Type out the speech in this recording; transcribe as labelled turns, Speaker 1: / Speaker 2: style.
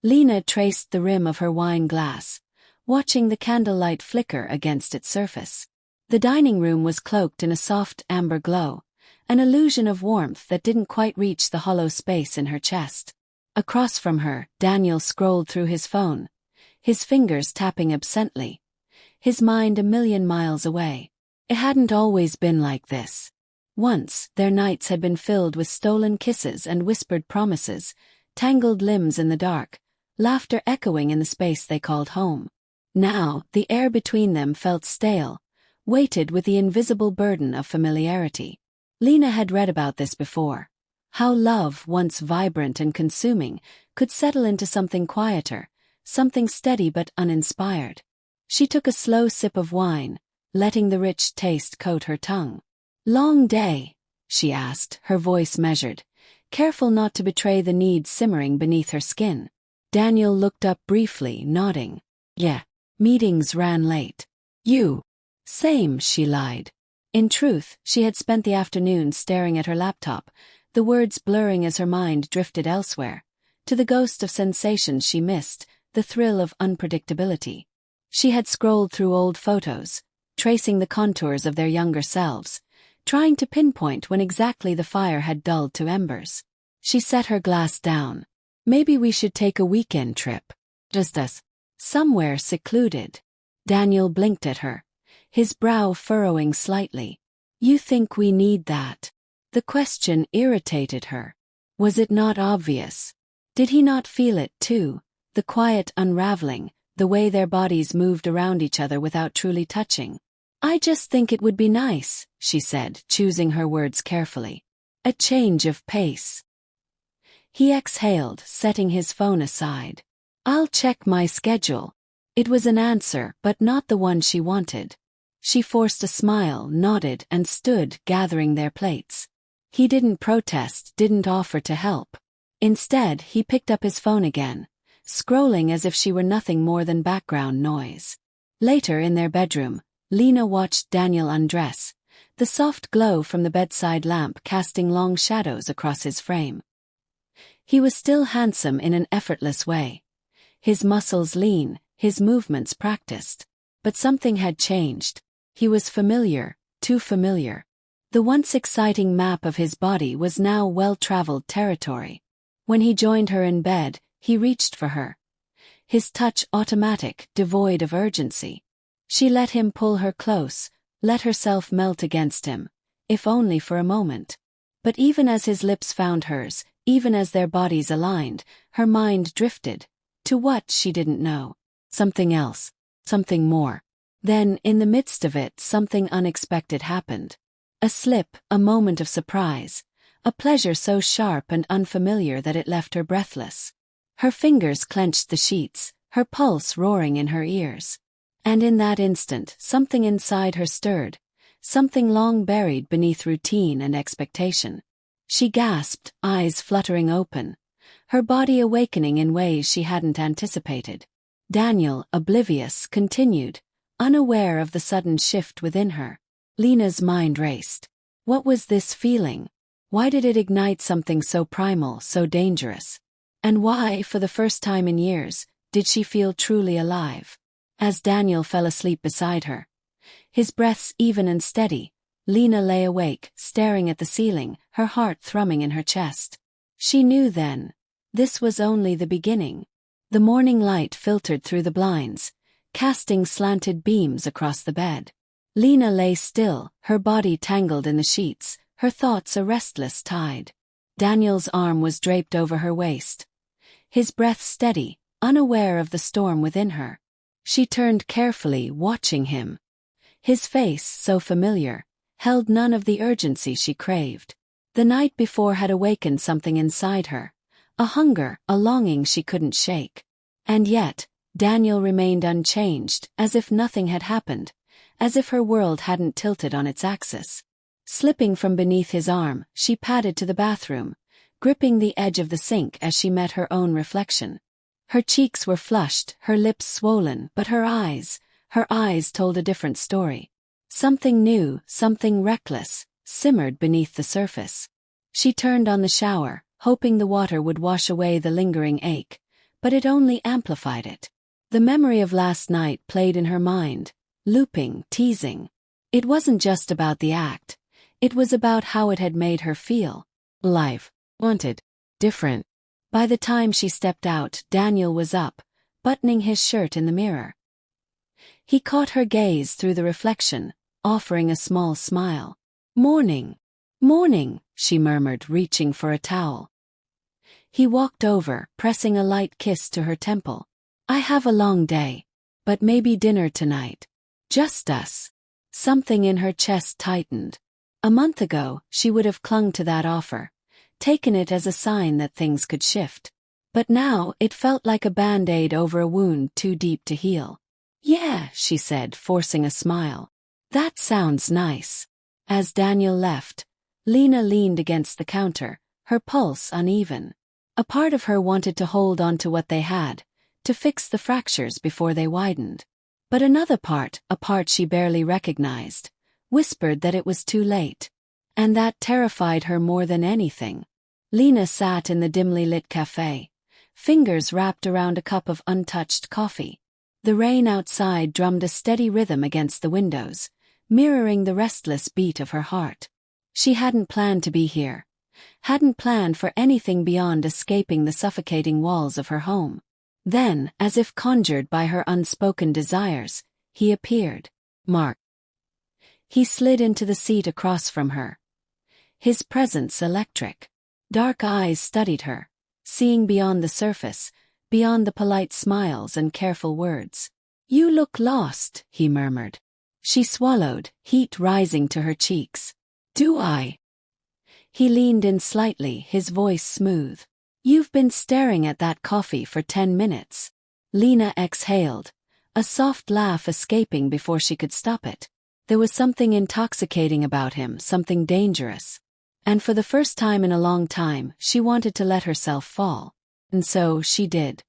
Speaker 1: Lena traced the rim of her wine glass, watching the candlelight flicker against its surface. The dining room was cloaked in a soft amber glow, an illusion of warmth that didn't quite reach the hollow space in her chest. Across from her, Daniel scrolled through his phone, his fingers tapping absently, his mind a million miles away. It hadn't always been like this. Once, their nights had been filled with stolen kisses and whispered promises, tangled limbs in the dark, laughter echoing in the space they called home. Now, the air between them felt stale, weighted with the invisible burden of familiarity. Lena had read about this before. How love, once vibrant and consuming, could settle into something quieter, something steady but uninspired. She took a slow sip of wine, letting the rich taste coat her tongue. "Long day?" she asked, her voice measured, careful not to betray the need simmering beneath her skin. Daniel looked up briefly, nodding. "Yeah. Meetings ran late." "You?" "Same," she lied. In truth, she had spent the afternoon staring at her laptop, the words blurring as her mind drifted elsewhere, to the ghost of sensations she missed, the thrill of unpredictability. She had scrolled through old photos, tracing the contours of their younger selves, trying to pinpoint when exactly the fire had dulled to embers. She set her glass down. "Maybe we should take a weekend trip. Just us. Somewhere secluded." Daniel blinked at her, his brow furrowing slightly. "You think we need that?" The question irritated her. Was it not obvious? Did he not feel it too, the quiet unraveling, the way their bodies moved around each other without truly touching? "I just think it would be nice," she said, choosing her words carefully. "A change of pace." He exhaled, setting his phone aside. "I'll check my schedule." It was an answer, but not the one she wanted. She forced a smile, nodded, and stood, gathering their plates. He didn't protest, didn't offer to help. Instead, he picked up his phone again, scrolling as if she were nothing more than background noise. Later in their bedroom, Lena watched Daniel undress, the soft glow from the bedside lamp casting long shadows across his frame. He was still handsome in an effortless way. His muscles lean, his movements practiced. But something had changed. He was familiar, too familiar. The once exciting map of his body was now well-traveled territory. When he joined her in bed, he reached for her. His touch automatic, devoid of urgency. She let him pull her close, let herself melt against him, if only for a moment. But even as his lips found hers, even as their bodies aligned, her mind drifted. To what she didn't know. Something else. Something more. Then, in the midst of it, something unexpected happened. A slip, a moment of surprise. A pleasure so sharp and unfamiliar that it left her breathless. Her fingers clenched the sheets, her pulse roaring in her ears. And in that instant, something inside her stirred, something long buried beneath routine and expectation. She gasped, eyes fluttering open, her body awakening in ways she hadn't anticipated. Daniel, oblivious, continued, unaware of the sudden shift within her. Lena's mind raced. What was this feeling? Why did it ignite something so primal, so dangerous? And why, for the first time in years, did she feel truly alive? As Daniel fell asleep beside her, his breaths even and steady, Lena lay awake, staring at the ceiling, her heart thrumming in her chest. She knew then. This was only the beginning. The morning light filtered through the blinds, casting slanted beams across the bed. Lena lay still, her body tangled in the sheets, her thoughts a restless tide. Daniel's arm was draped over her waist, his breath steady, unaware of the storm within her. She turned carefully, watching him. His face, so familiar, held none of the urgency she craved. The night before had awakened something inside her, a hunger, a longing she couldn't shake. And yet, Daniel remained unchanged, as if nothing had happened, as if her world hadn't tilted on its axis. Slipping from beneath his arm, she padded to the bathroom, gripping the edge of the sink as she met her own reflection. Her cheeks were flushed, her lips swollen, but her eyes told a different story. Something new, something reckless, simmered beneath the surface. She turned on the shower, hoping the water would wash away the lingering ache, but it only amplified it. The memory of last night played in her mind, looping, teasing. It wasn't just about the act. It was about how it had made her feel. Alive, wanted, different. By the time she stepped out, Daniel was up, buttoning his shirt in the mirror. He caught her gaze through the reflection, offering a small smile. "Morning. Morning," she murmured, reaching for a towel. He walked over, pressing a light kiss to her temple. "I have a long day. But maybe dinner tonight. Just us." Something in her chest tightened. A month ago, she would have clung to that offer, taken it as a sign that things could shift. But now, it felt like a band-aid over a wound too deep to heal. "Yeah," she said, forcing a smile. "That sounds nice." As Daniel left, Lena leaned against the counter, her pulse uneven. A part of her wanted to hold on to what they had, to fix the fractures before they widened. But another part, a part she barely recognized, whispered that it was too late. And that terrified her more than anything. Lena sat in the dimly lit cafe, fingers wrapped around a cup of untouched coffee. The rain outside drummed a steady rhythm against the windows, mirroring the restless beat of her heart. She hadn't planned to be here, hadn't planned for anything beyond escaping the suffocating walls of her home. Then, as if conjured by her unspoken desires, he appeared. Mark. He slid into the seat across from her. His presence electric. Dark eyes studied her, seeing beyond the surface, beyond the polite smiles and careful words. "You look lost," he murmured. She swallowed, heat rising to her cheeks. "Do I?" He leaned in slightly, his voice smooth. "You've been staring at that coffee for 10 minutes. Lena exhaled, a soft laugh escaping before she could stop it. There was something intoxicating about him, something dangerous. And for the first time in a long time, she wanted to let herself fall. And so she did.